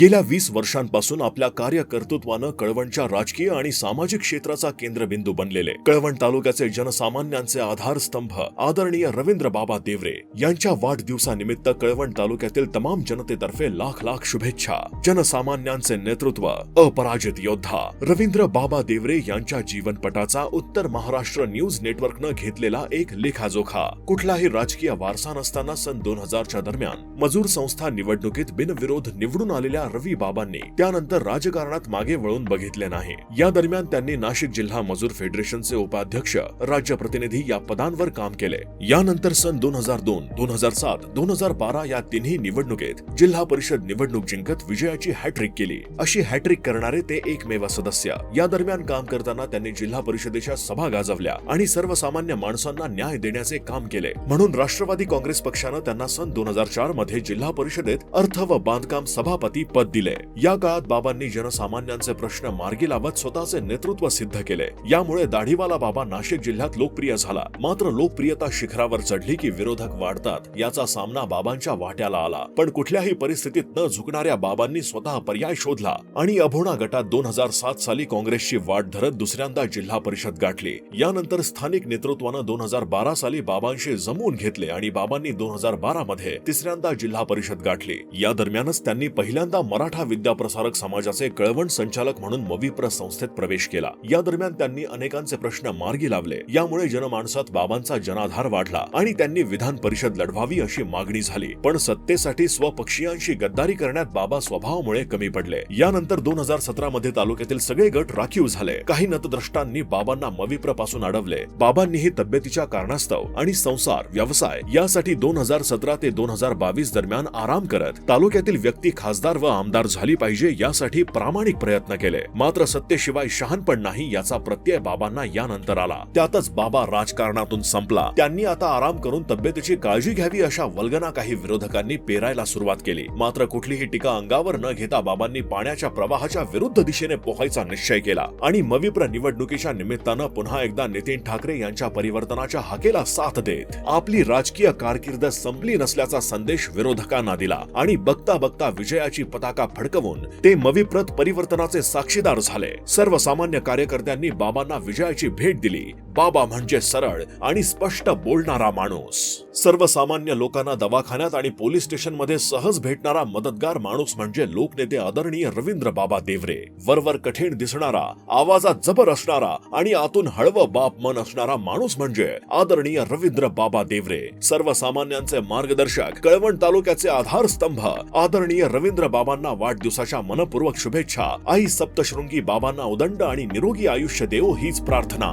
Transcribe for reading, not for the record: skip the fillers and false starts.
गेल्या 20 वर्षांपासून आपल्या कार्यकर्तृत्वानं कळवणच्या राजकीय आणि सामाजिक क्षेत्राचा केंद्रबिंदू बनलेले कळवण तालुक्याचे जनसामान्यांचे आधारस्तंभ आदरणीय रवींद्र बाबा देवरे यांच्या वाढदिवसानिमित्त कळवण तालुक्यातील तमाम जनतेतर्फे लाख लाख शुभेच्छा। जनसामान्यांचे नेतृत्व, अपराजित योद्धा रवींद्र बाबा देवरे यांच्या जीवनपटाचा उत्तर महाराष्ट्र न्यूज नेटवर्कनं घेतलेला एक लेखाजोखा। कुठलाही राजकीय वारसा नसताना सन 2000च्या दरम्यान मजूर संस्था निवडणुकीत बिनविरोध निवडून आलेल्या रवी बाबांनी त्यानंतर राजकारणात मागे वळून बघितले नाही। या दरम्यान त्यांनी नाशिक जिल्हा मजूर फेडरेशनचे उपाध्यक्ष, राज्य प्रतिनिधी या पदांवर काम केले। यानंतर सन 2002, 2007, 2012 या तिन्ही निवडणुकीत जिल्हा परिषद निवडणूक जिंकत विजयाची हॅट्रिक केली। अशी हॅट्रिक करणारे ते एकमेव सदस्य। या दरम्यान काम करताना त्यांनी जिल्हा परिषदेच्या सभा गाजवल्या आणि सर्वसामान्य माणसांना न्याय देण्याचे काम केले। म्हणून राष्ट्रवादी काँग्रेस पक्षानं त्यांना सन 2004 मध्ये जिल्हा परिषदेत अर्थ व बांधकाम सभापती पद दिले। या काळात बाबांनी जनसामान्यांचे प्रश्न मार्गी लावत स्वतःचे नेतृत्व सिद्ध केले। यामुळे दाढीवाला बाबा नाशिक जिल्ह्यात लोकप्रिय झाला। मात्र लोकप्रियता शिखरावर चढली की विरोधक वाढतात, याचा सामना बाबांच्या वाट्याला आला। पण कुठल्याही परिस्थितीत न झुकणाऱ्या बाबांनी स्वतः पर्याय शोधला आणि अभोणा गटात 2007 साली काँग्रेसची वाट धरत दुसऱ्यांदा जिल्हा परिषद गाठली। यानंतर स्थानिक नेतृत्वानं 2012 साली बाबांशी जमवून घेतले आणि बाबांनी 2012 मध्ये तिसऱ्यांदा जिल्हा परिषद गाठली। या दरम्यानच त्यांनी पहिल्यांदा मराठा विद्याप्रसारक समाजाचे कळवण संचालक म्हणून मविप्र संस्थेत प्रवेश केला। या दरम्यान त्यांनी अनेकांचे प्रश्न मार्गी लावले। यामुळे जनमानसात बाबांचा जनाधार वाढला आणि त्यांनी विधान परिषद लढवावी अशी मागणी झाली। पण सत्तेसाठी स्वपक्षीयांशी गद्दारी करण्यात बाबा स्वभावामुळे कमी पडले। यानंतर 2017 मध्ये तालुक्यातील सगळे गट राखीव झाले। काही नतद्रष्टांनी बाबांना मविप्र पासून अडवले। बाबांनीही तब्येतीच्या कारणास्तव आणि संसार, व्यवसाय यासाठी 2017 ते 2022 दरम्यान आराम करत तालुक्यातील व्यक्ती खासदार व आमदार झाली पाहिजे यासाठी प्रामाणिक प्रयत्न केले। मात्र सत्तेशिवाय शहाणपण नाही याचा प्रत्यय बाबांना यानंतर आला। त्यातच बाबा राजकारणातून संपला। त्यांनी आता आराम करून तब्येतीची काळजी घ्यावी अशा वल्गना काही विरोधकांनी पेरायला सुरुवात केली। मात्र कुठलीही टीका अंगावर न घेता बाबांनी पाण्याच्या प्रवाहाच्या विरुद्ध दिशेने पोहायचा निश्चय केला आणि मविप्र निवडणुकीच्या निमित्तानं पुन्हा एकदा नितीन ठाकरे यांच्या परिवर्तनाच्या हाकेला साथ देत आपली राजकीय कारकीर्द संपली नसल्याचा संदेश विरोधकांना दिला आणि बघता बघता विजयाची पताका फडकवून ते मविप्रत परिवर्तनाचे साक्षीदार झाले। सर्वसामान्य कार्यकर्त्यांनी बाबांना विजयाची भेट दिली। बाबा म्हणजे सरळ आणि स्पष्ट बोलणारा माणूस। सर्वसामान्य लोकांना दवाखान्यात आणि पोलीस स्टेशनमध्ये सहज भेटणारा मदतगार माणूस म्हणजे लोकनेते आदरणीय रवींद्र बाबा देवरे। वरवर कठीण दिसणारा, आवाजात जबर असणारा आणि आतून हळवं बाप मन असणारा माणूस म्हणजे आदरणीय रवींद्र बाबा देवरे। सर्वसामान्यांचे मार्गदर्शक, कळवण तालुक्याचे आधारस्तंभ आदरणीय रवींद्र बाबांना वाढदिवसाच्या मनपूर्वक शुभेच्छा। आई सप्तशृंगी बाबांना उदंड आणि निरोगी आयुष्य देवो हीच प्रार्थना।